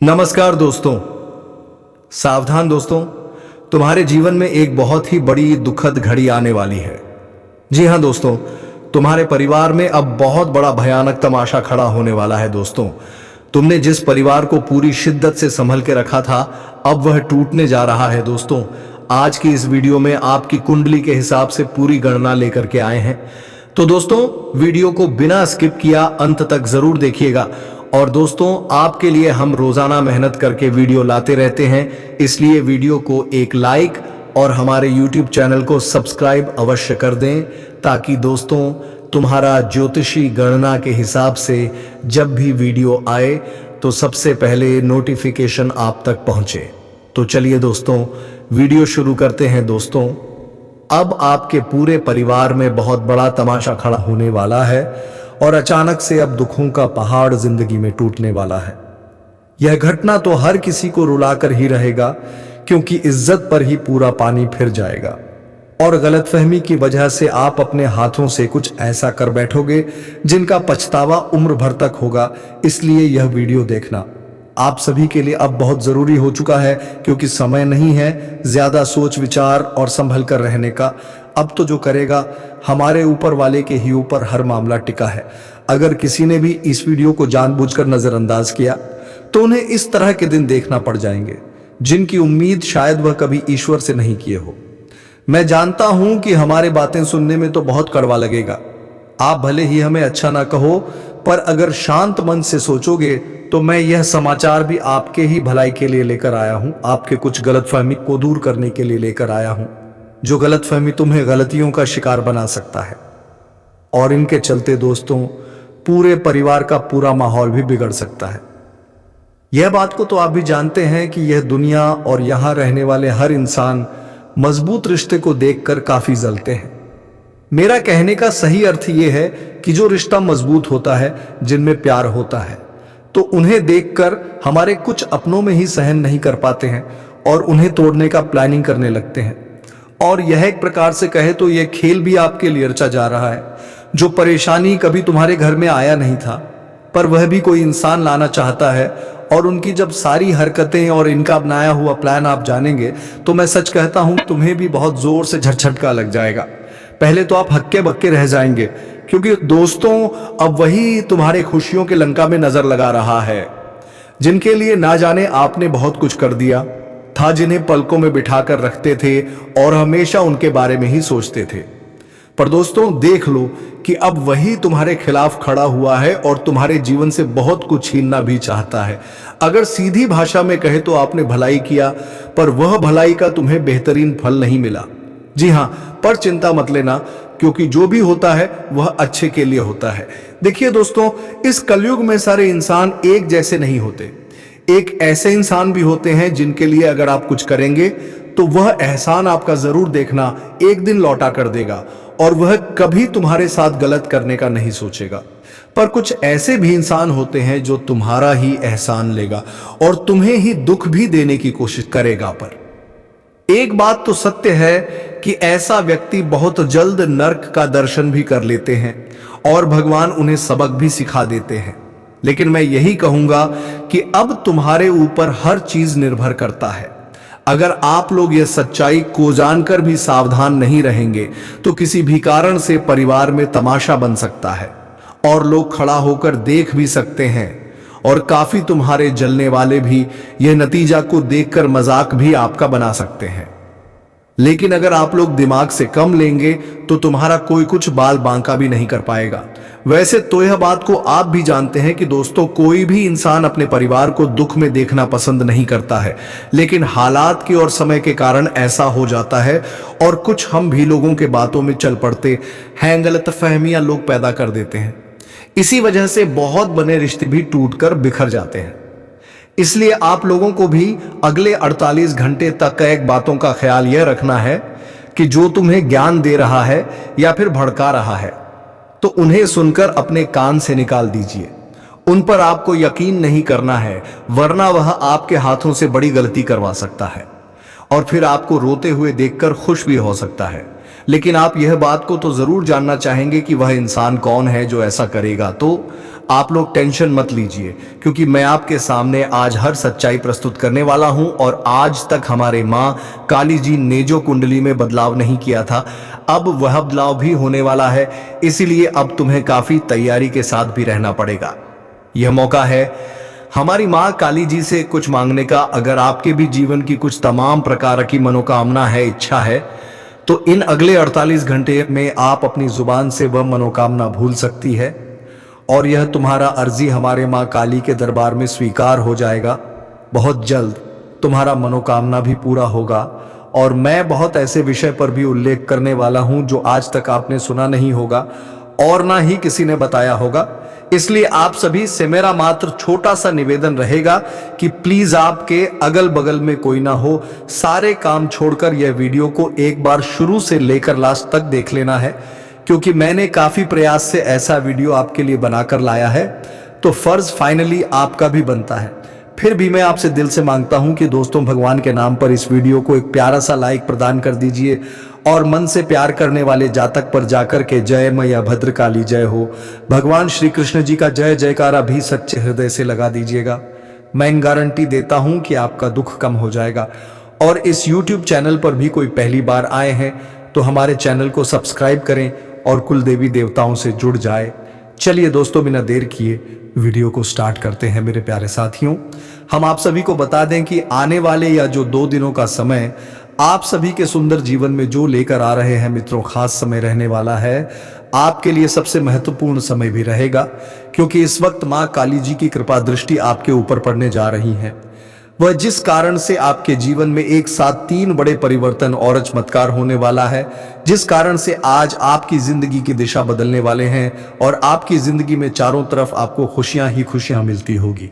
नमस्कार दोस्तों। सावधान दोस्तों, तुम्हारे जीवन में एक बहुत ही बड़ी दुखद घड़ी आने वाली है। जी हां दोस्तों, तुम्हारे परिवार में अब बहुत बड़ा भयानक तमाशा खड़ा होने वाला है। दोस्तों, तुमने जिस परिवार को पूरी शिद्दत से संभल के रखा था, अब वह टूटने जा रहा है। दोस्तों, आज की इस वीडियो में आपकी कुंडली के हिसाब से पूरी गणना लेकर के आए हैं। तो दोस्तों, वीडियो को बिना स्किप किया अंत तक जरूर देखिएगा। और दोस्तों, आपके लिए हम रोजाना मेहनत करके वीडियो लाते रहते हैं, इसलिए वीडियो को एक लाइक और हमारे YouTube चैनल को सब्सक्राइब अवश्य कर दें, ताकि दोस्तों तुम्हारा ज्योतिषी गणना के हिसाब से जब भी वीडियो आए तो सबसे पहले नोटिफिकेशन आप तक पहुंचे। तो चलिए दोस्तों, वीडियो शुरू करते हैं। दोस्तों, अब आपके पूरे परिवार में बहुत बड़ा तमाशा खड़ा होने वाला है और अचानक से अब दुखों का पहाड़ जिंदगी में टूटने वाला है। यह घटना तो हर किसी को रुलाकर ही रहेगा, क्योंकि इज्जत पर ही पूरा पानी फिर जाएगा और गलतफहमी की वजह से आप अपने हाथों से कुछ ऐसा कर बैठोगे जिनका पछतावा उम्र भर तक होगा। इसलिए यह वीडियो देखना आप सभी के लिए अब बहुत जरूरी हो चुका है, क्योंकि समय नहीं है ज्यादा सोच विचार और संभल कर रहने का। अब तो जो करेगा हमारे ऊपर वाले के ही ऊपर हर मामला टिका है। अगर किसी ने भी इस वीडियो को जानबूझकर नजरअंदाज किया तो उन्हें इस तरह के दिन देखना पड़ जाएंगे, जिनकी उम्मीद शायद वह कभी ईश्वर से नहीं किए हो। मैं जानता हूं कि हमारे बातें सुनने में तो बहुत कड़वा लगेगा। आप भले ही हमें अच्छा ना कहो, पर अगर शांत मन से सोचोगे तो मैं यह समाचार भी आपके ही भलाई के लिए लेकर आया हूं, आपके कुछ गलतफहमी को दूर करने के लिए लेकर आया हूं, जो गलतफहमी तुम्हें गलतियों का शिकार बना सकता है। और इनके चलते दोस्तों पूरे परिवार का पूरा माहौल भी बिगड़ सकता है। यह बात को तो आप भी जानते हैं कि यह दुनिया और यहां रहने वाले हर इंसान मजबूत रिश्ते को देखकर काफी जलते हैं। मेरा कहने का सही अर्थ यह है कि जो रिश्ता मजबूत होता है, जिनमें प्यार होता है, तो उन्हें देखकर हमारे कुछ अपनों में ही सहन नहीं कर पाते हैं और उन्हें तोड़ने का प्लानिंग करने लगते हैं। और यह एक प्रकार से कहे तो यह खेल भी आपके लिए रचा जा रहा है। जो परेशानी कभी तुम्हारे घर में आया नहीं था, पर वह भी कोई इंसान लाना चाहता है, और उनकी जब सारी हरकतें और इनका बनाया हुआ प्लान आप जानेंगे तो मैं सच कहता हूं तुम्हें भी बहुत जोर से झटका लग जाएगा। पहले तो आप हक्के बक्के रह जाएंगे, क्योंकि दोस्तों अब वही तुम्हारे खुशियों के लंका में नजर लगा रहा है, जिनके लिए ना जाने आपने बहुत कुछ कर दिया था, जिन्हें पलकों में बिठाकर रखते थे और हमेशा उनके बारे में ही सोचते थे। पर दोस्तों देख लो कि अब वही तुम्हारे खिलाफ खड़ा हुआ है और तुम्हारे जीवन से बहुत कुछ छीनना भी चाहता है। अगर सीधी भाषा में कहे तो आपने भलाई किया, पर वह भलाई का तुम्हें बेहतरीन फल नहीं मिला। जी हां, पर चिंता मत लेना, क्योंकि जो भी होता है वह अच्छे के लिए होता है। देखिए दोस्तों, इस कलयुग में सारे इंसान एक जैसे नहीं होते। एक ऐसे इंसान भी होते हैं जिनके लिए अगर आप कुछ करेंगे तो वह एहसान आपका जरूर देखना एक दिन लौटा कर देगा, और वह कभी तुम्हारे साथ गलत करने का नहीं सोचेगा। पर कुछ ऐसे भी इंसान होते हैं जो तुम्हारा ही एहसान लेगा और तुम्हें ही दुख भी देने की कोशिश करेगा। पर एक बात तो सत्य है कि ऐसा व्यक्ति बहुत जल्द नर्क का दर्शन भी कर लेते हैं और भगवान उन्हें सबक भी सिखा देते हैं। लेकिन मैं यही कहूंगा कि अब तुम्हारे ऊपर हर चीज निर्भर करता है। अगर आप लोग यह सच्चाई को जानकर भी सावधान नहीं रहेंगे तो किसी भी कारण से परिवार में तमाशा बन सकता है और लोग खड़ा होकर देख भी सकते हैं, और काफी तुम्हारे जलने वाले भी यह नतीजा को देखकर मजाक भी आपका बना सकते हैं। लेकिन अगर आप लोग दिमाग से कम लेंगे तो तुम्हारा कोई कुछ बाल बांका भी नहीं कर पाएगा। वैसे तो यह बात को आप भी जानते हैं कि दोस्तों कोई भी इंसान अपने परिवार को दुख में देखना पसंद नहीं करता है, लेकिन हालात की और समय के कारण ऐसा हो जाता है, और कुछ हम भी लोगों के बातों में चल पड़ते हैं, गलतफहमियां लोग पैदा कर देते हैं। इसी वजह से बहुत बने रिश्ते भी टूटकर बिखर जाते हैं। इसलिए आप लोगों को भी अगले 48 घंटे तक एक बातों का ख्याल यह रखना है कि जो तुम्हें ज्ञान दे रहा है या फिर भड़का रहा है, तो उन्हें सुनकर अपने कान से निकाल दीजिए। उन पर आपको यकीन नहीं करना है, वरना वह आपके हाथों से बड़ी गलती करवा सकता है और फिर आपको रोते हुए देखकर खुश भी हो सकता है। लेकिन आप यह बात को तो जरूर जानना चाहेंगे कि वह इंसान कौन है जो ऐसा करेगा। तो आप लोग टेंशन मत लीजिए, क्योंकि मैं आपके सामने आज हर सच्चाई प्रस्तुत करने वाला हूं। और आज तक हमारे मां काली जी ने जो कुंडली में बदलाव नहीं किया था, अब वह बदलाव भी होने वाला है। इसीलिए अब तुम्हें काफी तैयारी के साथ भी रहना पड़ेगा। यह मौका है हमारी मां काली जी से कुछ मांगने का। अगर आपके भी जीवन की कुछ तमाम प्रकार की मनोकामना है, इच्छा है, तो इन अगले 48 घंटे में आप अपनी जुबान से वह मनोकामना भूल सकती है और यह तुम्हारा अर्जी हमारे मां काली के दरबार में स्वीकार हो जाएगा। बहुत जल्द तुम्हारा मनोकामना भी पूरा होगा। और मैं बहुत ऐसे विषय पर भी उल्लेख करने वाला हूं जो आज तक आपने सुना नहीं होगा और ना ही किसी ने बताया होगा। इसलिए आप सभी से मेरा मात्र छोटा सा निवेदन रहेगा कि प्लीज आपके अगल बगल में कोई ना हो, सारे काम छोड़कर यह वीडियो को एक बार शुरू से लेकर लास्ट तक देख लेना है, क्योंकि मैंने काफी प्रयास से ऐसा वीडियो आपके लिए बनाकर लाया है। तो फर्ज फाइनली आपका भी बनता है। फिर भी मैं आपसे दिल से मांगता हूं कि दोस्तों, भगवान के नाम पर इस वीडियो को एक प्यारा सा लाइक प्रदान कर दीजिए और मन से प्यार करने वाले जातक पर जाकर के जय मैया भद्रकाली जय हो, भगवान श्री कृष्ण जी का जय जयकारा भी सच्चे हृदय से लगा दीजिएगा। मैं गारंटी देता हूं कि आपका दुख कम हो जाएगा। और इस YouTube चैनल पर भी कोई पहली बार आए हैं तो हमारे चैनल को सब्सक्राइब करें और कुल देवी देवताओं से जुड़ जाए। चलिए दोस्तों, बिना देर किए वीडियो को स्टार्ट करते हैं। मेरे प्यारे साथियों, हम आप सभी को बता दें कि आने वाले या जो 2 दिनों का समय आप सभी के सुंदर जीवन में जो लेकर आ रहे हैं मित्रों, खास समय रहने वाला है। आपके लिए सबसे महत्वपूर्ण समय भी रहेगा, क्योंकि इस वक्त मां काली जी की कृपा दृष्टि आपके ऊपर पड़ने जा रही है। वह जिस कारण से आपके जीवन में एक साथ 3 बड़े परिवर्तन और चमत्कार होने वाला है, जिस कारण से आज आपकी जिंदगी की दिशा बदलने वाले हैं और आपकी जिंदगी में चारों तरफ आपको खुशियां ही खुशियां मिलती होगी,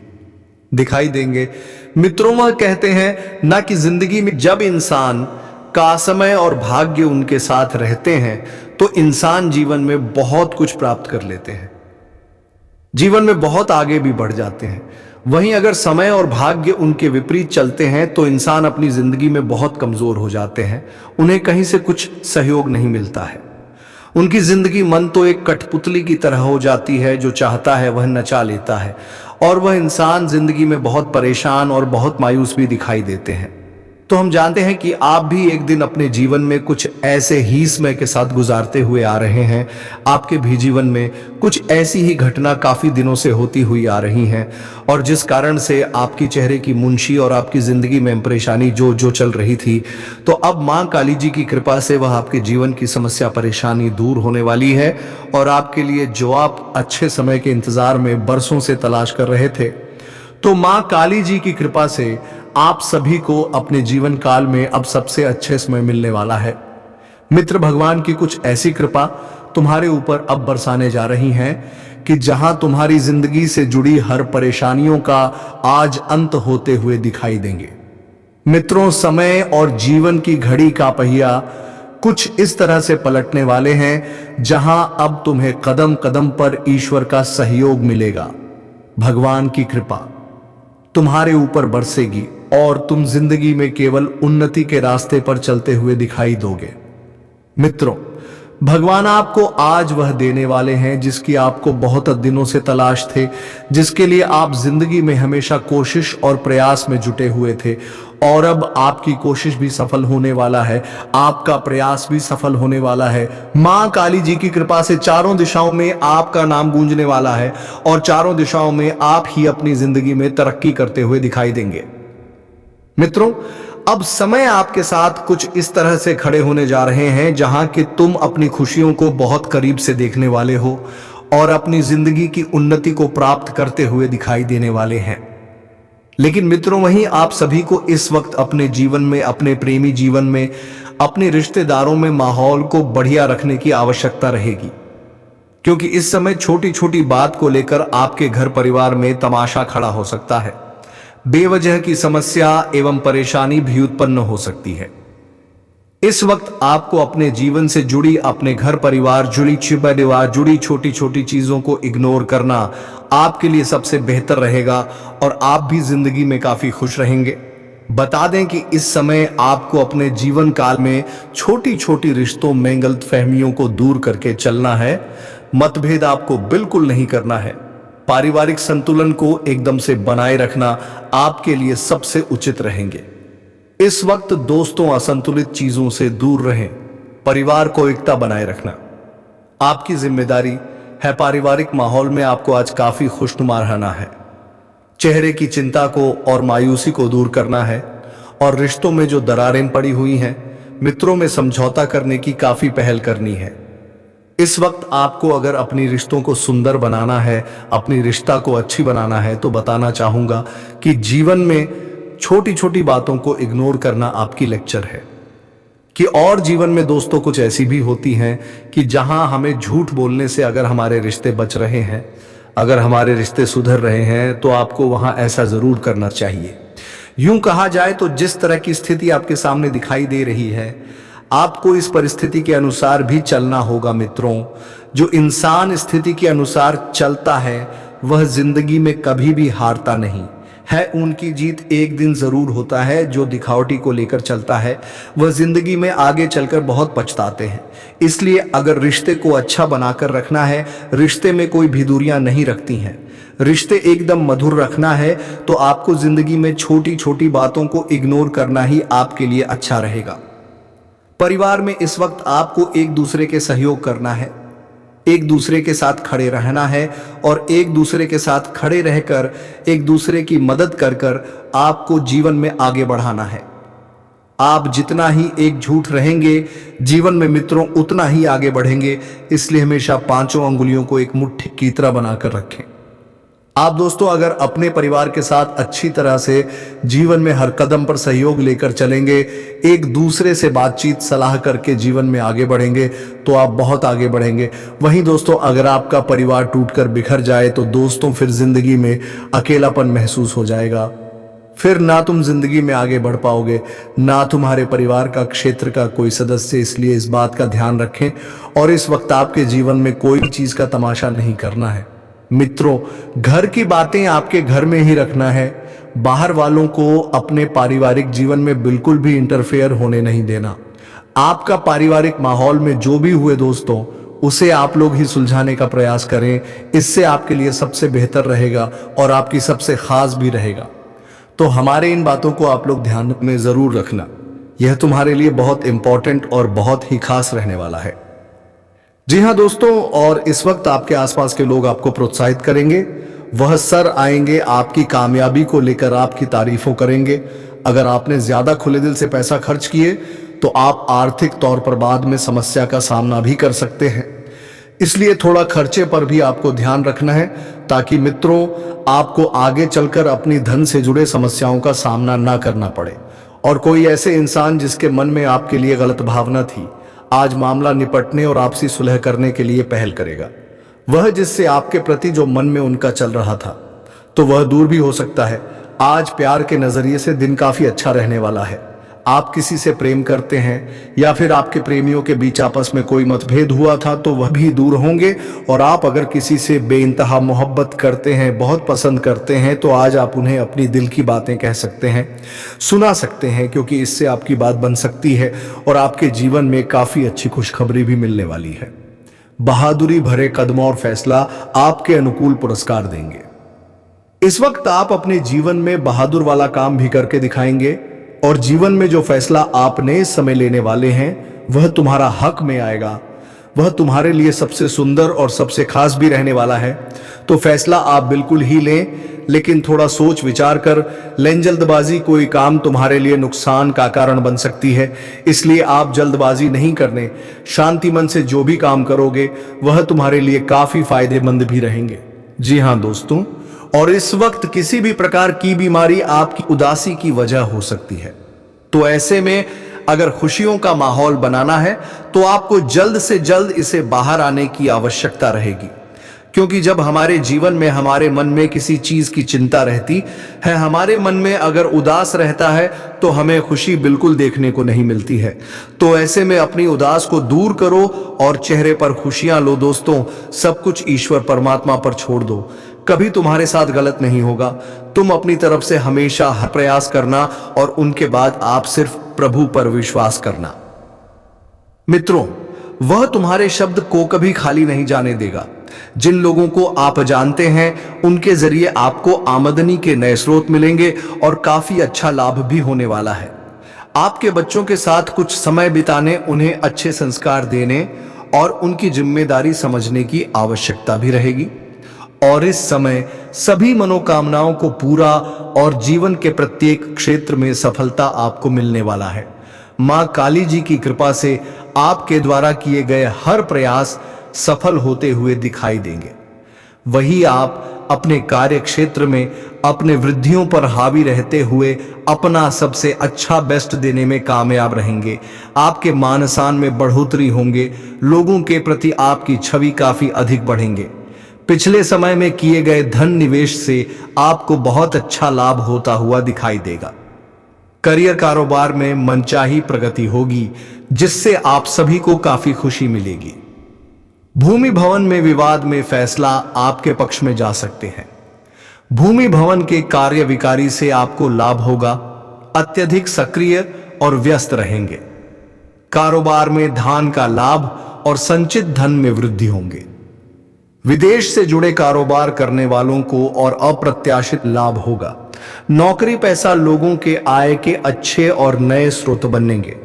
दिखाई देंगे। मित्रों, वह कहते हैं ना कि जिंदगी में जब इंसान का समय और भाग्य उनके साथ रहते हैं तो इंसान जीवन में बहुत कुछ प्राप्त कर लेते हैं, जीवन में बहुत आगे भी बढ़ जाते हैं। वहीं अगर समय और भाग्य उनके विपरीत चलते हैं तो इंसान अपनी जिंदगी में बहुत कमजोर हो जाते हैं, उन्हें कहीं से कुछ सहयोग नहीं मिलता है। उनकी जिंदगी मन तो एक कठपुतली की तरह हो जाती है, जो चाहता है वह नचा लेता है और वह इंसान जिंदगी में बहुत परेशान और बहुत मायूस भी दिखाई देते हैं। तो हम जानते हैं कि आप भी एक दिन अपने जीवन में कुछ ऐसे ही समय के साथ गुजारते हुए आ रहे हैं। आपके भी जीवन में कुछ ऐसी ही घटना काफी दिनों से होती हुई आ रही हैं और जिस कारण से आपकी चेहरे की मुंशी और आपकी जिंदगी में परेशानी जो चल रही थी, तो अब मां काली जी की कृपा से वह आपके जीवन की समस्या परेशानी दूर होने वाली है और आपके लिए जो आप अच्छे समय के इंतजार में बरसों से तलाश कर रहे थे, तो मां काली जी की कृपा से आप सभी को अपने जीवन काल में अब सबसे अच्छे समय मिलने वाला है। मित्र, भगवान की कुछ ऐसी कृपा तुम्हारे ऊपर अब बरसाने जा रही हैं कि जहां तुम्हारी जिंदगी से जुड़ी हर परेशानियों का आज अंत होते हुए दिखाई देंगे। मित्रों, समय और जीवन की घड़ी का पहिया कुछ इस तरह से पलटने वाले हैं जहां अब तुम्हें कदम कदम पर ईश्वर का सहयोग मिलेगा। भगवान की कृपा तुम्हारे ऊपर बरसेगी और तुम जिंदगी में केवल उन्नति के रास्ते पर चलते हुए दिखाई दोगे। मित्रों, भगवान आपको आज वह देने वाले हैं जिसकी आपको बहुत दिनों से तलाश थे, जिसके लिए आप जिंदगी में हमेशा कोशिश और प्रयास में जुटे हुए थे और अब आपकी कोशिश भी सफल होने वाला है, आपका प्रयास भी सफल होने वाला है। मां काली जी की कृपा से चारों दिशाओं में आपका नाम गूंजने वाला है और चारों दिशाओं में आप ही अपनी जिंदगी में तरक्की करते हुए दिखाई देंगे। मित्रों, अब समय आपके साथ कुछ इस तरह से खड़े होने जा रहे हैं जहां कि तुम अपनी खुशियों को बहुत करीब से देखने वाले हो और अपनी जिंदगी की उन्नति को प्राप्त करते हुए दिखाई देने वाले हैं। लेकिन मित्रों, वहीं आप सभी को इस वक्त अपने जीवन में, अपने प्रेमी जीवन में, अपने रिश्तेदारों में माहौल को बढ़िया रखने की आवश्यकता रहेगी, क्योंकि इस समय छोटी छोटी बात को लेकर आपके घर परिवार में तमाशा खड़ा हो सकता है। बेवजह की समस्या एवं परेशानी भी उत्पन्न हो सकती है। इस वक्त आपको अपने जीवन से जुड़ी, अपने घर परिवार जुड़ी छोटी छोटी चीजों को इग्नोर करना आपके लिए सबसे बेहतर रहेगा और आप भी जिंदगी में काफी खुश रहेंगे। बता दें कि इस समय आपको अपने जीवन काल में छोटी छोटी रिश्तों में गलतफहमियों को दूर करके चलना है। मतभेद आपको बिल्कुल नहीं करना है। पारिवारिक संतुलन को एकदम से बनाए रखना आपके लिए सबसे उचित रहेंगे। इस वक्त दोस्तों असंतुलित चीजों से दूर रहें। परिवार को एकता बनाए रखना आपकी जिम्मेदारी है। पारिवारिक माहौल में आपको आज काफी खुशनुमा रहना है। चेहरे की चिंता को और मायूसी को दूर करना है और रिश्तों में जो दरारें पड़ी हुई हैं, मित्रों में समझौता करने की काफी पहल करनी है। इस वक्त आपको अगर अपनी रिश्तों को सुंदर बनाना है, अपनी रिश्ता को अच्छी बनाना है, तो बताना चाहूंगा कि जीवन में छोटी छोटी बातों को इग्नोर करना आपकी लेक्चर है। कि और जीवन में दोस्तों कुछ ऐसी भी होती हैं कि जहां हमें झूठ बोलने से अगर हमारे रिश्ते बच रहे हैं, अगर हमारे रिश्ते सुधर रहे हैं, तो आपको वहां ऐसा जरूर करना चाहिए। यूं कहा जाए तो जिस तरह की स्थिति आपके सामने दिखाई दे रही है, आपको इस परिस्थिति के अनुसार भी चलना होगा। मित्रों, जो इंसान स्थिति के अनुसार चलता है वह जिंदगी में कभी भी हारता नहीं है। उनकी जीत एक दिन जरूर होता है। जो दिखावटी को लेकर चलता है वह जिंदगी में आगे चलकर बहुत पछताते हैं। इसलिए अगर रिश्ते को अच्छा बनाकर रखना है, रिश्ते में कोई भी दूरियां नहीं रखती हैं, रिश्ते एकदम मधुर रखना है, तो आपको जिंदगी में छोटी छोटी बातों को इग्नोर करना ही आपके लिए अच्छा रहेगा। परिवार में इस वक्त आपको एक दूसरे के सहयोग करना है, एक दूसरे के साथ खड़े रहना है और एक दूसरे के साथ खड़े रहकर एक दूसरे की मदद कर कर आपको जीवन में आगे बढ़ाना है। आप जितना ही एकजुट रहेंगे जीवन में मित्रों, उतना ही आगे बढ़ेंगे। इसलिए हमेशा पांचों अंगुलियों को एक मुट्ठी की तरह बनाकर रखें। आप दोस्तों अगर अपने परिवार के साथ अच्छी तरह से जीवन में हर कदम पर सहयोग लेकर चलेंगे, एक दूसरे से बातचीत सलाह करके जीवन में आगे बढ़ेंगे, तो आप बहुत आगे बढ़ेंगे। वहीं दोस्तों अगर आपका परिवार टूटकर बिखर जाए तो दोस्तों फिर जिंदगी में अकेलापन महसूस हो जाएगा। फिर ना तुम जिंदगी में आगे बढ़ पाओगे, ना तुम्हारे परिवार का, क्षेत्र का कोई सदस्य। इसलिए इस बात का ध्यान रखें और इस वक्त आपके जीवन में कोई चीज का तमाशा नहीं करना है। मित्रों, घर की बातें आपके घर में ही रखना है। बाहर वालों को अपने पारिवारिक जीवन में बिल्कुल भी इंटरफेयर होने नहीं देना। आपका पारिवारिक माहौल में जो भी हुए दोस्तों, उसे आप लोग ही सुलझाने का प्रयास करें। इससे आपके लिए सबसे बेहतर रहेगा और आपकी सबसे खास भी रहेगा। तो हमारे इन बातों को आप लोग ध्यान में जरूर रखना। यह तुम्हारे लिए बहुत इंपॉर्टेंट और बहुत ही खास रहने वाला है। जी हाँ दोस्तों, और इस वक्त आपके आसपास के लोग आपको प्रोत्साहित करेंगे। वह सर आएंगे, आपकी कामयाबी को लेकर आपकी तारीफों करेंगे। अगर आपने ज्यादा खुले दिल से पैसा खर्च किए तो आप आर्थिक तौर पर बाद में समस्या का सामना भी कर सकते हैं। इसलिए थोड़ा खर्चे पर भी आपको ध्यान रखना है, ताकि मित्रों आपको आगे चलकर अपनी धन से जुड़े समस्याओं का सामना ना करना पड़े। और कोई ऐसे इंसान जिसके मन में आपके लिए गलत भावना थी, आज मामला निपटने और आपसी सुलह करने के लिए पहल करेगा। वह जिससे आपके प्रति जो मन में उनका चल रहा था, तो वह दूर भी हो सकता है। आज प्यार के नजरिए से दिन काफी अच्छा रहने वाला है। आप किसी से प्रेम करते हैं या फिर आपके प्रेमियों के बीच आपस में कोई मतभेद हुआ था, तो वह भी दूर होंगे। और आप अगर किसी से बेइंतहा मोहब्बत करते हैं, बहुत पसंद करते हैं, तो आज आप उन्हें अपनी दिल की बातें कह सकते हैं, सुना सकते हैं, क्योंकि इससे आपकी बात बन सकती है और आपके जीवन में काफी अच्छी खुशखबरी भी मिलने वाली है। बहादुरी भरे कदमों और फैसला आपके अनुकूल पुरस्कार देंगे। इस वक्त आप अपने जीवन में बहादुर वाला काम भी करके दिखाएंगे और जीवन में जो फैसला आपने इस समय लेने वाले हैं वह तुम्हारा हक में आएगा। वह तुम्हारे लिए सबसे सुंदर और सबसे खास भी रहने वाला है। तो फैसला आप बिल्कुल ही लें, लेकिन थोड़ा सोच विचार कर लें। जल्दबाजी कोई काम तुम्हारे लिए नुकसान का कारण बन सकती है, इसलिए आप जल्दबाजी नहीं करने। शांति मन से जो भी काम करोगे वह तुम्हारे लिए काफी फायदेमंद भी रहेंगे। जी हाँ दोस्तों, और इस वक्त किसी भी प्रकार की बीमारी आपकी उदासी की वजह हो सकती है। तो ऐसे में अगर खुशियों का माहौल बनाना है तो आपको जल्द से जल्द इसे बाहर आने की आवश्यकता रहेगी। क्योंकि जब हमारे जीवन में हमारे मन में किसी चीज की चिंता रहती है, हमारे मन में अगर उदास रहता है, तो हमें खुशी बिल्कुल देखने को नहीं मिलती है। तो ऐसे में अपनी उदास को दूर करो और चेहरे पर खुशियां लो दोस्तों। सब कुछ ईश्वर परमात्मा पर छोड़ दो। कभी तुम्हारे साथ गलत नहीं होगा। तुम अपनी तरफ से हमेशा हर प्रयास करना और उनके बाद आप सिर्फ प्रभु पर विश्वास करना। मित्रों, वह तुम्हारे शब्द को कभी खाली नहीं जाने देगा। जिन लोगों को आप जानते हैं उनके जरिए आपको आमदनी के नए स्रोत मिलेंगे और काफी अच्छा लाभ भी होने वाला है। आपके बच्चों के साथ कुछ समय बिताने, उन्हें अच्छे संस्कार देने और उनकी जिम्मेदारी समझने की आवश्यकता भी रहेगी। और इस समय सभी मनोकामनाओं को पूरा और जीवन के प्रत्येक क्षेत्र में सफलता आपको मिलने वाला है। मां काली जी की कृपा से आपके द्वारा किए गए हर प्रयास सफल होते हुए दिखाई देंगे। वही आप अपने कार्य क्षेत्र में अपने वृद्धियों पर हावी रहते हुए अपना सबसे अच्छा बेस्ट देने में कामयाब रहेंगे। आपके मान सम्मान में बढ़ोतरी होंगे। लोगों के प्रति आपकी छवि काफी अधिक बढ़ेंगे। पिछले समय में किए गए धन निवेश से आपको बहुत अच्छा लाभ होता हुआ दिखाई देगा। करियर कारोबार में मनचाही प्रगति होगी, जिससे आप सभी को काफी खुशी मिलेगी। भूमि भवन में विवाद में फैसला आपके पक्ष में जा सकते हैं। भूमि भवन के कार्य विकारी से आपको लाभ होगा। अत्यधिक सक्रिय और व्यस्त रहेंगे। कारोबार में धान का लाभ और संचित धन में वृद्धि होंगे। विदेश से जुड़े कारोबार करने वालों को और अप्रत्याशित लाभ होगा। नौकरी पैसा लोगों के आय के अच्छे और नए स्रोत बनेंगे।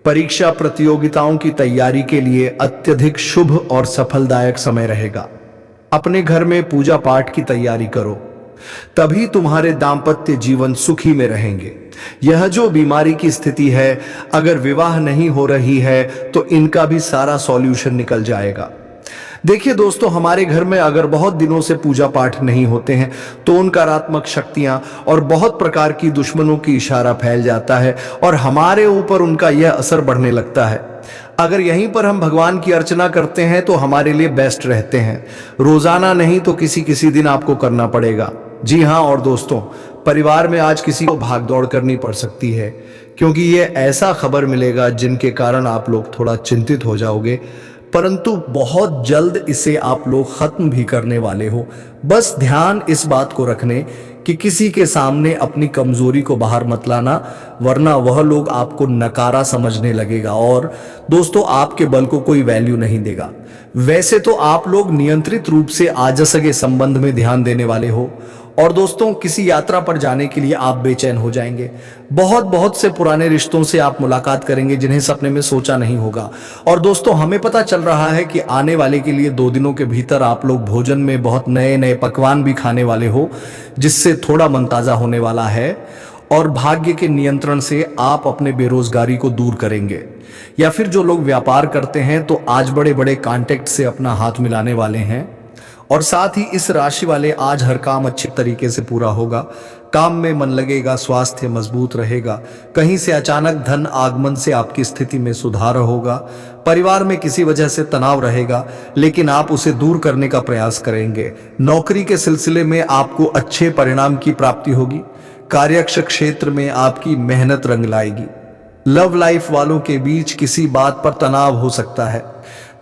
परीक्षा प्रतियोगिताओं की तैयारी के लिए अत्यधिक शुभ और सफलदायक समय रहेगा। अपने घर में पूजा पाठ की तैयारी करो, तभी तुम्हारे दांपत्य जीवन सुखी में रहेंगे। यह जो बीमारी की स्थिति है, अगर विवाह नहीं हो रही है तो इनका भी सारा सॉल्यूशन निकल जाएगा। देखिए दोस्तों, हमारे घर में अगर बहुत दिनों से पूजा पाठ नहीं होते हैं तो उन नकारात्मक शक्तियां और बहुत प्रकार की दुश्मनों की इशारा फैल जाता है और हमारे ऊपर उनका यह असर बढ़ने लगता है। अगर यहीं पर हम भगवान की अर्चना करते हैं तो हमारे लिए बेस्ट रहते हैं। रोजाना नहीं तो किसी किसी दिन आपको करना पड़ेगा। जी हाँ, और दोस्तों, परिवार में आज किसी को भाग दौड़ करनी पड़ सकती है, क्योंकि ये ऐसा खबर मिलेगा जिनके कारण आप लोग थोड़ा चिंतित हो जाओगे, परंतु बहुत जल्द इसे आप लोग खत्म भी करने वाले हो। बस ध्यान इस बात को रखने कि किसी के सामने अपनी कमजोरी को बाहर मत लाना, वरना वह लोग आपको नकारा समझने लगेगा और दोस्तों आपके बल को कोई वैल्यू नहीं देगा। वैसे तो आप लोग नियंत्रित रूप से आजसगे संबंध में ध्यान देने वाले हो और दोस्तों किसी यात्रा पर जाने के लिए आप बेचैन हो जाएंगे। बहुत से पुराने रिश्तों से आप मुलाकात करेंगे जिन्हें सपने में सोचा नहीं होगा। और दोस्तों हमें पता चल रहा है कि आने वाले के लिए 2 दिनों के भीतर आप लोग भोजन में बहुत नए पकवान भी खाने वाले हो, जिससे थोड़ा मन ताजा होने वाला है और भाग्य के नियंत्रण से आप अपने बेरोजगारी को दूर करेंगे। या फिर जो लोग व्यापार करते हैं तो आज बड़े कॉन्टेक्ट से अपना हाथ मिलाने वाले हैं। और साथ ही इस राशि वाले आज हर काम अच्छे तरीके से पूरा होगा। काम में मन लगेगा, स्वास्थ्य मजबूत रहेगा। कहीं से अचानक धन आगमन से आपकी स्थिति में सुधार होगा। परिवार में किसी वजह से तनाव रहेगा, लेकिन आप उसे दूर करने का प्रयास करेंगे। नौकरी के सिलसिले में आपको अच्छे परिणाम की प्राप्ति होगी। कार्यक्षेत्र क्षेत्र में आपकी मेहनत रंग लाएगी। लव लाइफ वालों के बीच किसी बात पर तनाव हो सकता है।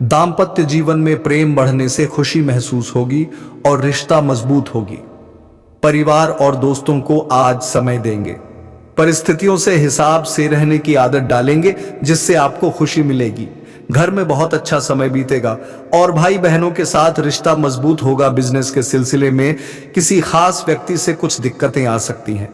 दांपत्य जीवन में प्रेम बढ़ने से खुशी महसूस होगी और रिश्ता मजबूत होगी। परिवार और दोस्तों को आज समय देंगे। परिस्थितियों से हिसाब से रहने की आदत डालेंगे, जिससे आपको खुशी मिलेगी। घर में बहुत अच्छा समय बीतेगा और भाई बहनों के साथ रिश्ता मजबूत होगा। बिजनेस के सिलसिले में किसी खास व्यक्ति से कुछ दिक्कतें आ सकती हैं।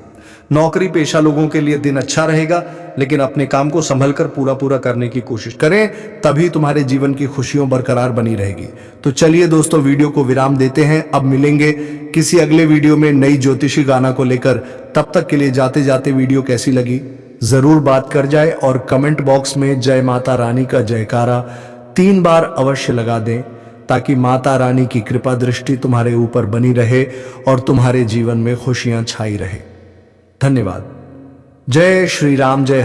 नौकरी पेशा लोगों के लिए दिन अच्छा रहेगा, लेकिन अपने काम को संभलकर पूरा करने की कोशिश करें, तभी तुम्हारे जीवन की खुशियों बरकरार बनी रहेगी। तो चलिए दोस्तों, वीडियो को विराम देते हैं। अब मिलेंगे किसी अगले वीडियो में नई ज्योतिषी गाना को लेकर। तब तक के लिए जाते जाते वीडियो कैसी लगी जरूर बात कर जाए और कमेंट बॉक्स में जय माता रानी का जयकारा 3 बार अवश्य लगा दें, ताकि माता रानी की कृपा दृष्टि तुम्हारे ऊपर बनी रहे और तुम्हारे जीवन में खुशियां छाई रहे। धन्यवाद। जय श्री राम, जय